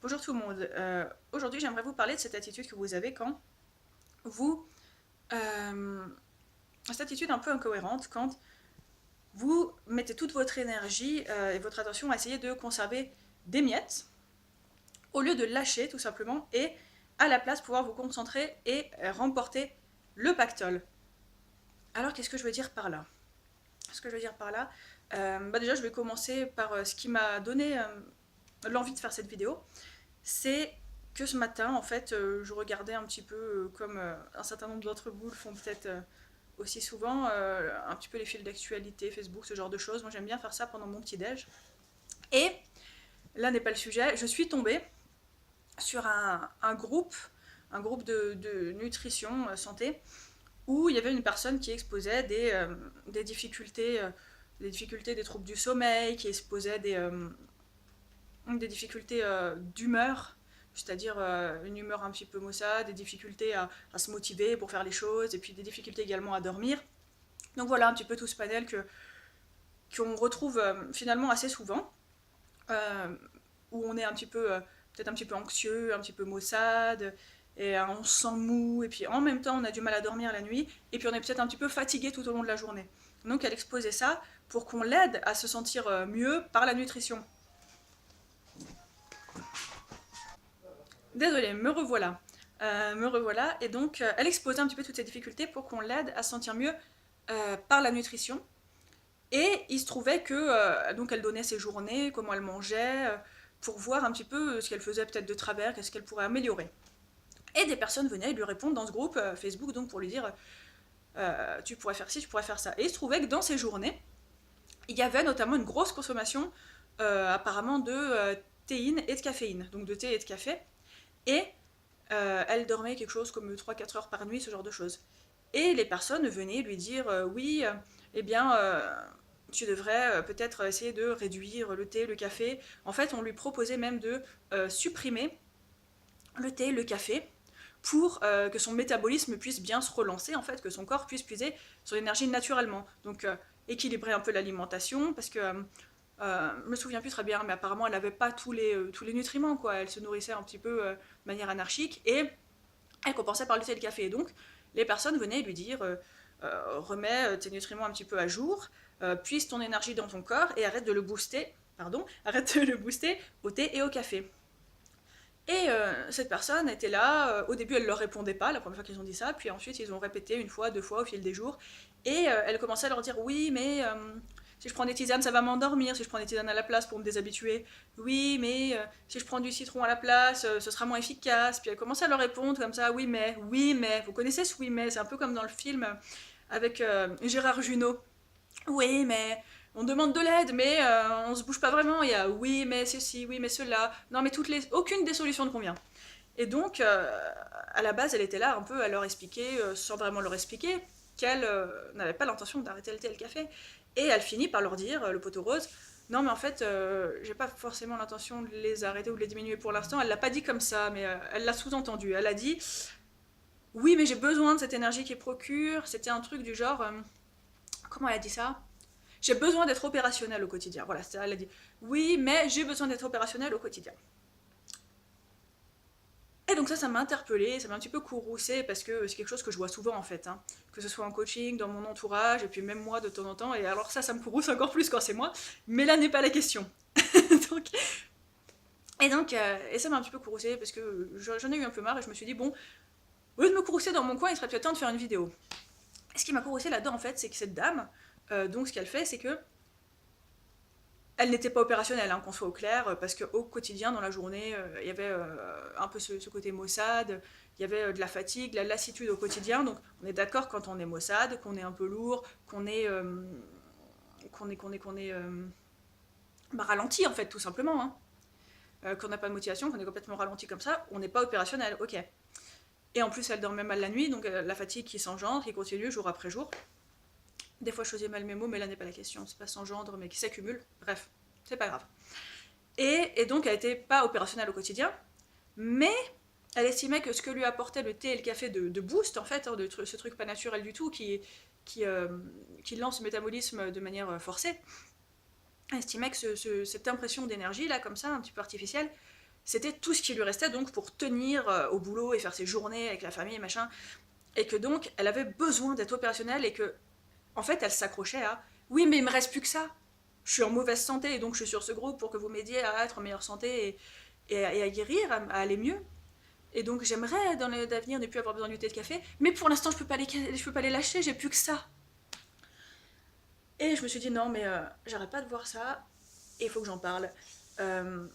Bonjour tout le monde. Aujourd'hui, j'aimerais vous parler de cette attitude que vous avez quand vous... euh, cette attitude un peu incohérente quand vous mettez toute votre énergie et votre attention à essayer de conserver des miettes au lieu de lâcher tout simplement et à la place pouvoir vous concentrer et remporter le pactole. Alors qu'est-ce que je veux dire par là? Ce que je veux dire par là, déjà je vais commencer par ce qui m'a donné l'envie de faire cette vidéo. C'est que ce matin, en fait, je regardais un petit peu, comme un certain nombre d'entre vous le font peut-être aussi souvent, un petit peu les fils d'actualité, Facebook, ce genre de choses. Moi, j'aime bien faire ça pendant mon petit-déj. Et là n'est pas le sujet, je suis tombée sur un groupe de nutrition santé, où il y avait une personne qui exposait des difficultés des troubles du sommeil, qui exposait des difficultés d'humeur, c'est-à-dire une humeur un petit peu maussade, des difficultés à se motiver pour faire les choses, et puis des difficultés également à dormir. Donc voilà un petit peu tout ce panel qu'on retrouve finalement assez souvent, euh, où on est un petit peu, peut-être un petit peu anxieux, un petit peu maussade, et on se sent mou, et puis en même temps on a du mal à dormir la nuit, et puis on est peut-être un petit peu fatigué tout au long de la journée. Donc elle exposait ça pour qu'on l'aide à se sentir mieux par la nutrition. Désolée, me revoilà. Me revoilà. Et donc, elle exposait un petit peu toutes ces difficultés pour qu'on l'aide à se sentir mieux par la nutrition. Et il se trouvait que, donc, elle donnait ses journées, comment elle mangeait, pour voir un petit peu ce qu'elle faisait peut-être de travers, qu'est-ce qu'elle pourrait améliorer. Et des personnes venaient lui répondre dans ce groupe Facebook, donc pour lui dire tu pourrais faire ci, tu pourrais faire ça. Et il se trouvait que dans ces journées, il y avait notamment une grosse consommation apparemment de théine et de caféine, donc de thé et de café. Et elle dormait quelque chose comme 3-4 heures par nuit, ce genre de choses. Et les personnes venaient lui dire oui, eh bien, tu devrais peut-être essayer de réduire le thé, le café. En fait, on lui proposait même de supprimer le thé, le café, pour que son métabolisme puisse bien se relancer, en fait, que son corps puisse puiser son énergie naturellement. Donc, équilibrer un peu l'alimentation, parce que je me souviens plus très bien, mais apparemment elle n'avait pas tous les nutriments, quoi. Elle se nourrissait un petit peu de manière anarchique et elle compensait par le thé et le café. Et donc les personnes venaient lui dire remets tes nutriments un petit peu à jour, puise ton énergie dans ton corps et arrête de le booster, pardon, arrête de le booster au thé et au café. Et cette personne était là, au début elle leur répondait pas la première fois qu'ils ont dit ça, puis ensuite ils ont répété une fois, deux fois au fil des jours, et elle commençait à leur dire oui mais si je prends des tisanes ça va m'endormir, si je prends des tisanes à la place pour me déshabituer, oui mais si je prends du citron à la place ce sera moins efficace, puis elle commençait à leur répondre comme ça oui mais, vous connaissez ce oui mais, c'est un peu comme dans le film avec Gérard Jugnot, oui, mais on demande de l'aide, mais on se bouge pas vraiment. Il y a oui, mais ceci, oui, mais cela. Non, mais aucune des solutions ne convient. Et donc, à la base, elle était là un peu à leur expliquer, sans vraiment leur expliquer, qu'elle n'avait pas l'intention d'arrêter le thé et le café. Et elle finit par leur dire, le poteau rose, non, mais en fait, j'ai pas forcément l'intention de les arrêter ou de les diminuer pour l'instant. Elle l'a pas dit comme ça, mais elle l'a sous-entendu. Elle a dit, oui, mais j'ai besoin de cette énergie qu'il procure. C'était un truc du genre, comment elle a dit ça? J'ai besoin d'être opérationnel au quotidien. Voilà, elle a dit oui, mais j'ai besoin d'être opérationnel au quotidien. Et donc ça m'a interpellée, ça m'a un petit peu courroucée parce que c'est quelque chose que je vois souvent en fait, hein. Que ce soit en coaching, dans mon entourage, et puis même moi de temps en temps. Et alors ça me courrouce encore plus quand c'est moi, mais là n'est pas la question. donc, et ça m'a un petit peu courroucée parce que j'en ai eu un peu marre et je me suis dit bon, au lieu de me courroucer dans mon coin, il serait peut-être temps de faire une vidéo. Et ce qui m'a courroucée là-dedans en fait, c'est que cette dame, donc ce qu'elle fait, c'est que elle n'était pas opérationnelle, hein, qu'on soit au clair, parce qu'au quotidien, dans la journée, il y avait un peu ce côté maussade, il y avait de la fatigue, de la lassitude au quotidien. Donc, on est d'accord quand on est maussade, qu'on est un peu lourd, qu'on est ralenti en fait, tout simplement. Hein. Qu'on n'a pas de motivation, qu'on est complètement ralenti comme ça, on n'est pas opérationnel, ok. Et en plus, elle dormait mal la nuit, donc la fatigue qui s'engendre, qui continue jour après jour. Des fois, je choisis mal mes mots, mais là n'est pas la question. C'est pas s'engendre, mais qui s'accumule. Bref, c'est pas grave. Et donc, elle n'était pas opérationnelle au quotidien, mais elle estimait que ce que lui apportait le thé et le café de boost, en fait, hein, ce truc pas naturel du tout, qui, euh, qui lance le métabolisme de manière forcée, elle estimait que cette impression d'énergie, là, comme ça, un petit peu artificielle, c'était tout ce qui lui restait donc pour tenir au boulot et faire ses journées avec la famille et machin. Et que donc, elle avait besoin d'être opérationnelle et que, en fait, elle s'accrochait à oui, mais il me reste plus que ça. Je suis en mauvaise santé et donc je suis sur ce groupe pour que vous m'aidiez à être en meilleure santé et à guérir, à aller mieux. Et donc j'aimerais dans l'avenir ne plus avoir besoin du thé de café, mais pour l'instant je peux pas les lâcher, j'ai plus que ça. Et je me suis dit non mais j'arrête pas de voir ça et il faut que j'en parle. Euh,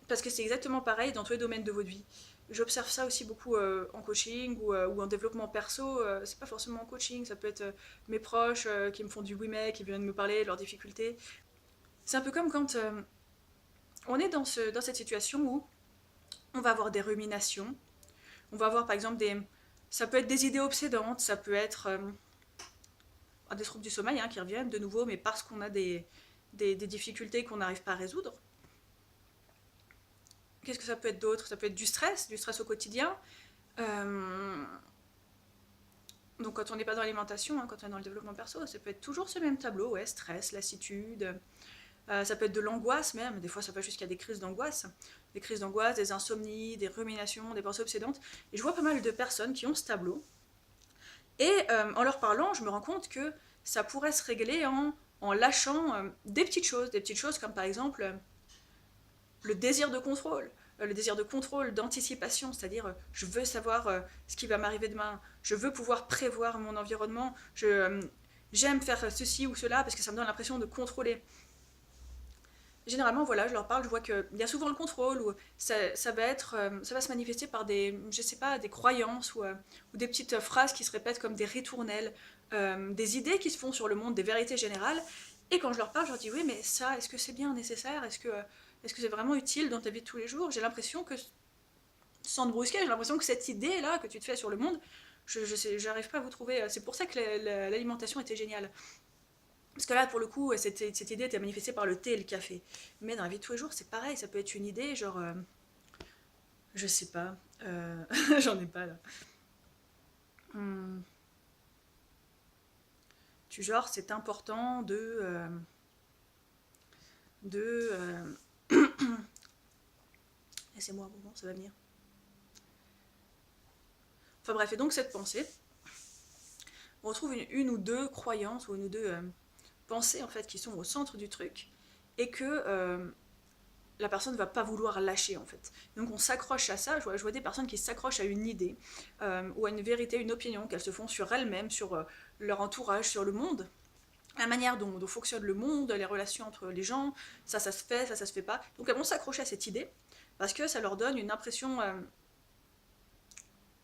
Parce que c'est exactement pareil dans tous les domaines de votre vie. J'observe ça aussi beaucoup en coaching ou en développement perso. C'est pas forcément en coaching, ça peut être mes proches qui me font du oui mais, qui viennent me parler de leurs difficultés. C'est un peu comme quand on est dans cette situation où on va avoir des ruminations. On va avoir par exemple ça peut être des idées obsédantes, ça peut être des troubles du sommeil qui reviennent de nouveau, mais parce qu'on a des difficultés qu'on n'arrive pas à résoudre. Qu'est-ce que ça peut être d'autre? Ça peut être du stress au quotidien. Euh, donc quand on n'est pas dans l'alimentation, quand on est dans le développement perso, ça peut être toujours ce même tableau, ouais, stress, lassitude. Ça peut être de l'angoisse même, des fois ça va jusqu'à des crises d'angoisse. Des crises d'angoisse, des insomnies, des ruminations, des pensées obsédantes. Et je vois pas mal de personnes qui ont ce tableau. Et en leur parlant, je me rends compte que ça pourrait se régler en lâchant des petites choses comme par exemple le désir de contrôle. Le désir de contrôle, d'anticipation, c'est-à-dire je veux savoir ce qui va m'arriver demain, je veux pouvoir prévoir mon environnement, j'aime faire ceci ou cela parce que ça me donne l'impression de contrôler. Généralement, voilà, je leur parle, je vois qu'il y a souvent le contrôle, ou ça va se manifester par je sais pas, des croyances ou des petites phrases qui se répètent comme des ritournelles, des idées qui se font sur le monde, des vérités générales. Et quand je leur parle, je leur dis oui, mais ça, est-ce que c'est bien nécessaire? Est-ce que c'est vraiment utile dans ta vie de tous les jours? J'ai l'impression que, sans te brusquer, j'ai l'impression que cette idée-là que tu te fais sur le monde, j'arrive pas à vous trouver. C'est pour ça que l'alimentation était géniale. Parce que là, pour le coup, cette idée était manifestée par le thé et le café. Mais dans la vie de tous les jours, c'est pareil, ça peut être une idée, genre, je sais pas, j'en ai pas là. Hmm. Tu genre, c'est important de laissez-moi un moment, ça va venir. Enfin bref, et donc cette pensée, on retrouve une ou deux croyances ou une ou deux pensées en fait qui sont au centre du truc et que la personne ne va pas vouloir lâcher en fait. Donc on s'accroche à ça, je vois des personnes qui s'accrochent à une idée ou à une vérité, une opinion qu'elles se font sur elles-mêmes, sur leur entourage, sur le monde, la manière dont fonctionne le monde, les relations entre les gens, ça se fait, ça se fait pas. Donc elles vont s'accrocher à cette idée parce que ça leur donne une impression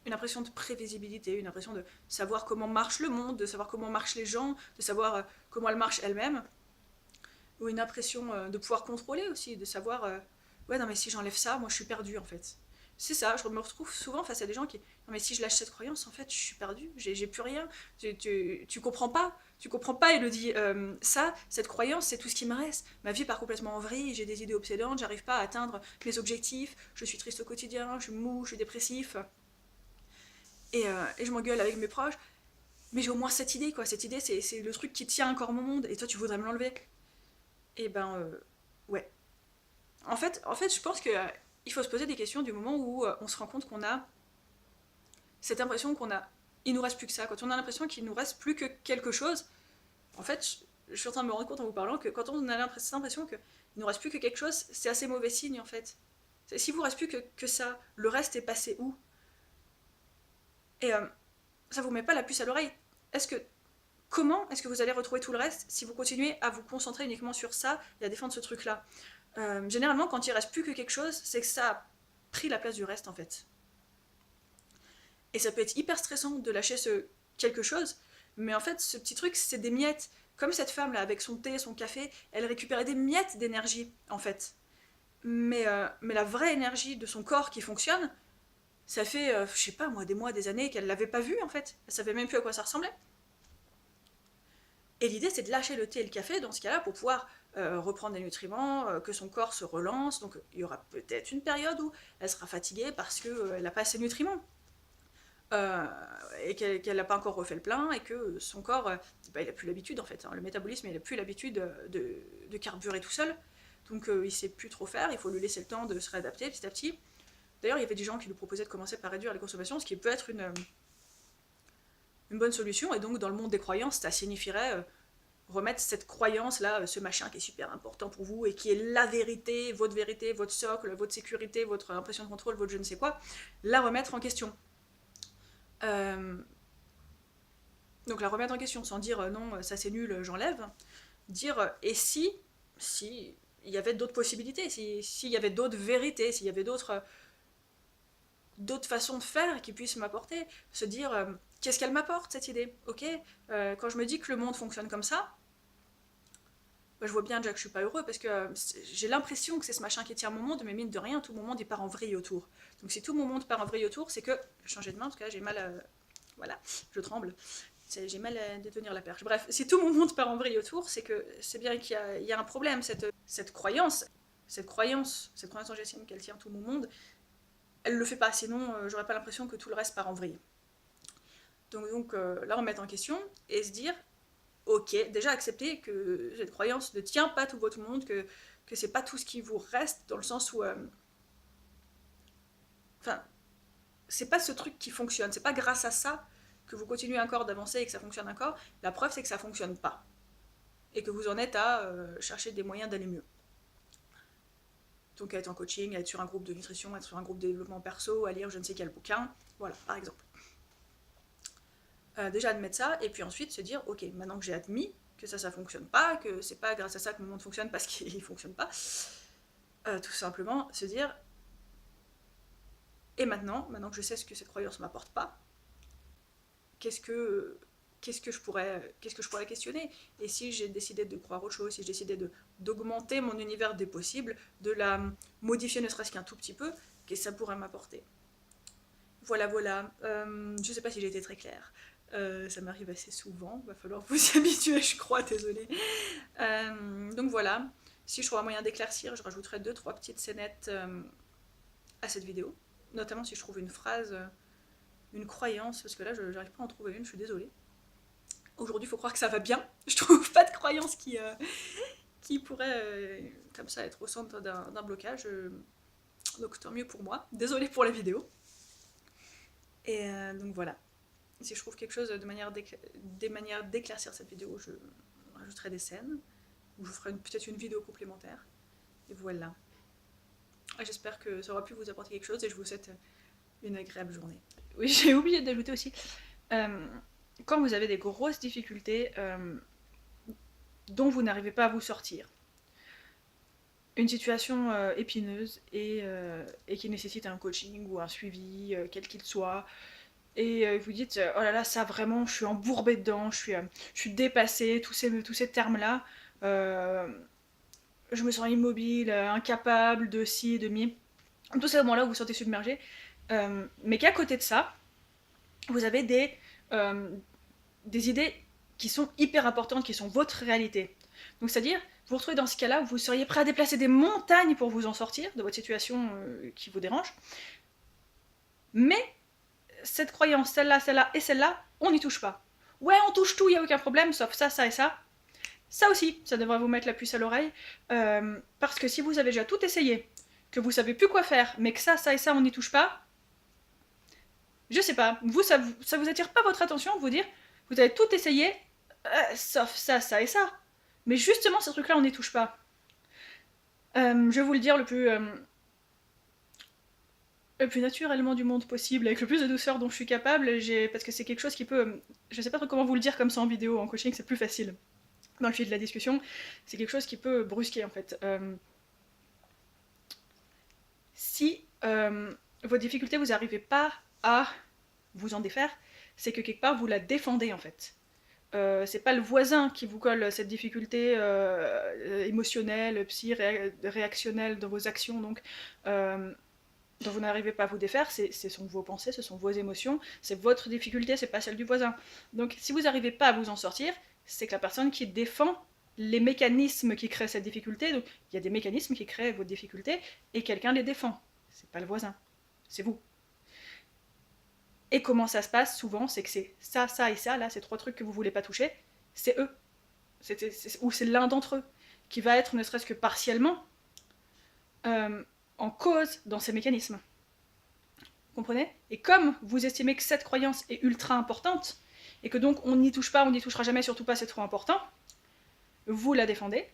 de prévisibilité, une impression de savoir comment marche le monde, de savoir comment marchent les gens, de savoir comment elles marchent elles-mêmes, ou une impression de pouvoir contrôler aussi, de savoir ouais non mais si j'enlève ça, moi je suis perdue en fait. C'est ça, je me retrouve souvent face à des gens qui non mais si je lâche cette croyance en fait je suis perdue, j'ai plus rien, tu comprends pas Elodie, ça, cette croyance c'est tout ce qui me reste, ma vie part complètement en vrille, j'ai des idées obsédantes, j'arrive pas à atteindre mes objectifs, je suis triste au quotidien, je suis mou, je suis dépressif, et je m'engueule avec mes proches, mais j'ai au moins cette idée quoi, cette idée c'est le truc qui tient encore mon monde, et toi tu voudrais me l'enlever. Et ben ouais. En fait, je pense que il faut se poser des questions du moment où on se rend compte qu'on a cette impression il nous reste plus que ça. Quand on a l'impression qu'il nous reste plus que quelque chose, en fait, je suis en train de me rendre compte en vous parlant que quand on a cette impression qu'il nous reste plus que quelque chose, c'est assez mauvais signe en fait. Si vous reste plus que ça, le reste est passé où? Et ça vous met pas la puce à l'oreille. Est-ce que Comment est-ce que vous allez retrouver tout le reste si vous continuez à vous concentrer uniquement sur ça et à défendre ce truc-là? Généralement, quand il reste plus que quelque chose, c'est que ça a pris la place du reste en fait. Et ça peut être hyper stressant de lâcher ce quelque chose, mais en fait, ce petit truc, c'est des miettes. Comme cette femme là, avec son thé, son café, elle récupérait des miettes d'énergie en fait. Mais la vraie énergie de son corps qui fonctionne, ça fait, je sais pas moi, des mois, des années qu'elle l'avait pas vue en fait. Elle savait même plus à quoi ça ressemblait. Et l'idée, c'est de lâcher le thé et le café dans ce cas-là pour pouvoir reprendre des nutriments, que son corps se relance. Donc il y aura peut-être une période où elle sera fatiguée parce qu'elle n'a pas assez de nutriments. Euh, et qu'elle n'a pas encore refait le plein et que son corps, il n'a plus l'habitude en fait. Le métabolisme, il n'a plus l'habitude de carburer tout seul. donc il sait plus trop faire, il faut lui laisser le temps de se réadapter petit à petit. D'ailleurs, il y avait des gens qui nous proposaient de commencer par réduire les consommations, ce qui peut être une bonne solution, et donc dans le monde des croyances, ça signifierait remettre cette croyance-là, ce machin qui est super important pour vous, et qui est la vérité, votre socle, votre sécurité, votre impression de contrôle, votre je ne sais quoi, la remettre en question. Donc la remettre en question, sans dire non, ça c'est nul, j'enlève. Dire et si il y avait d'autres possibilités, s'il y avait d'autres vérités, s'il y avait d'autres façons de faire qui puissent m'apporter, se dire qu'est-ce qu'elle m'apporte cette idée, ok, quand je me dis que le monde fonctionne comme ça, bah, je vois bien déjà que je suis pas heureux parce que j'ai l'impression que c'est ce machin qui tient mon monde, mais mine de rien, tout mon monde il part en vrille autour. Donc si tout mon monde part en vrille autour, c'est que je vais changer de main parce que là j'ai mal, voilà, je tremble. J'ai mal à détenir la perche. Bref, si tout mon monde part en vrille autour, c'est que c'est bien qu'il y a un problème. Cette croyance en Jessine qu'elle tient tout mon monde, elle le fait pas, sinon j'aurais pas l'impression que tout le reste part en vrille. Donc là, remettre en question et se dire, ok, déjà accepter que cette croyance ne tient pas tout votre monde, que c'est pas tout ce qui vous reste, dans le sens où, enfin, c'est pas ce truc qui fonctionne, c'est pas grâce à ça que vous continuez encore d'avancer et que ça fonctionne encore. La preuve, c'est que ça fonctionne pas et que vous en êtes à chercher des moyens d'aller mieux. Donc à être en coaching, à être sur un groupe de nutrition, à être sur un groupe de développement perso, à lire je ne sais quel bouquin, voilà, par exemple. Déjà admettre ça, et puis ensuite se dire, ok, maintenant que j'ai admis que ça fonctionne pas, que c'est pas grâce à ça que mon monde fonctionne parce qu'il fonctionne pas, tout simplement se dire, et maintenant que je sais ce que cette croyance m'apporte pas, qu'est-ce que je pourrais questionner, et si j'ai décidé de croire autre chose, si j'ai décidé d'augmenter mon univers des possibles, de la modifier ne serait-ce qu'un tout petit peu, qu'est-ce que ça pourrait m'apporter. Voilà, je sais pas si j'ai été très claire. Ça m'arrive assez souvent, va falloir vous y habituer, je crois, désolée. Donc voilà, si je trouve un moyen d'éclaircir, je rajouterai 2-3 petites scénettes à cette vidéo, notamment si je trouve une phrase, une croyance, parce que là, je n'arrive pas à en trouver une, je suis désolée. Aujourd'hui, il faut croire que ça va bien, je trouve pas de croyance qui pourrait, comme ça, être au centre d'un blocage, donc tant mieux pour moi, désolée pour la vidéo. Et donc voilà. Si je trouve quelque chose des manières d'éclaircir cette vidéo, je rajouterai des scènes, ou je ferai peut-être une vidéo complémentaire. Et voilà. J'espère que ça aura pu vous apporter quelque chose et je vous souhaite une agréable journée. Oui, j'ai oublié d'ajouter aussi, quand vous avez des grosses difficultés dont vous n'arrivez pas à vous sortir, une situation épineuse et qui nécessite un coaching ou un suivi, quel qu'il soit, et vous dites oh là là, ça vraiment je suis embourbée dedans, je suis dépassée, tous ces termes là, je me sens immobile, incapable de ci, de mi, tous ces moments là où vous vous sentez submergé, mais qu'à côté de ça vous avez des idées qui sont hyper importantes, qui sont votre réalité. Donc c'est-à-dire, vous vous retrouvez dans ce cas-là, vous seriez prêt à déplacer des montagnes pour vous en sortir de votre situation qui vous dérange, mais cette croyance, celle-là et celle-là, on n'y touche pas. Ouais, on touche tout, il n'y a aucun problème, sauf ça, ça et ça. Ça aussi, ça devrait vous mettre la puce à l'oreille, parce que si vous avez déjà tout essayé, que vous savez plus quoi faire, mais que ça et ça, on n'y touche pas, je sais pas, ça vous attire pas votre attention, vous dire, vous avez tout essayé, sauf ça et ça. Mais justement, ces trucs-là, on n'y touche pas. Je vais vous le dire le plus naturellement du monde possible, avec le plus de douceur dont je suis capable, parce que c'est quelque chose qui peut... Je sais pas trop comment vous le dire comme ça en vidéo, en coaching, c'est plus facile. Dans le fil de la discussion, c'est quelque chose qui peut brusquer, en fait. Si vos difficultés, vous n'arrivez pas à vous en défaire, c'est que quelque part, vous la défendez, en fait. C'est pas le voisin qui vous colle cette difficulté émotionnelle, réactionnelle dans vos actions, donc... dont vous n'arrivez pas à vous défaire, ce sont vos pensées, ce sont vos émotions, c'est votre difficulté, c'est pas celle du voisin. Donc si vous n'arrivez pas à vous en sortir, c'est que la personne qui défend les mécanismes qui créent cette difficulté, donc il y a des mécanismes qui créent vos difficultés, et quelqu'un les défend. C'est pas le voisin, c'est vous. Et comment ça se passe souvent, c'est que c'est ça et ça, là, ces 3 trucs que vous voulez pas toucher, c'est eux. Ou c'est l'un d'entre eux, qui va être ne serait-ce que partiellement en cause dans ces mécanismes. Vous comprenez? Et comme vous estimez que cette croyance est ultra importante, et que donc on n'y touche pas, on n'y touchera jamais, surtout pas, c'est trop important, vous la défendez.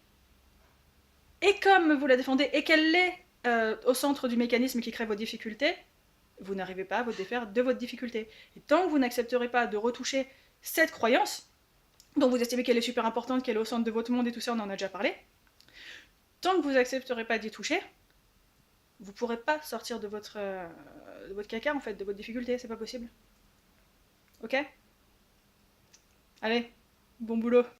Et comme vous la défendez et qu'elle est au centre du mécanisme qui crée vos difficultés, vous n'arrivez pas à vous défaire de votre difficulté. Et tant que vous n'accepterez pas de retoucher cette croyance, dont vous estimez qu'elle est super importante, qu'elle est au centre de votre monde et tout ça, on en a déjà parlé, tant que vous n'accepterez pas d'y toucher, vous ne pourrez pas sortir de votre caca, en fait, de votre difficulté, c'est pas possible. Ok? Allez, bon boulot.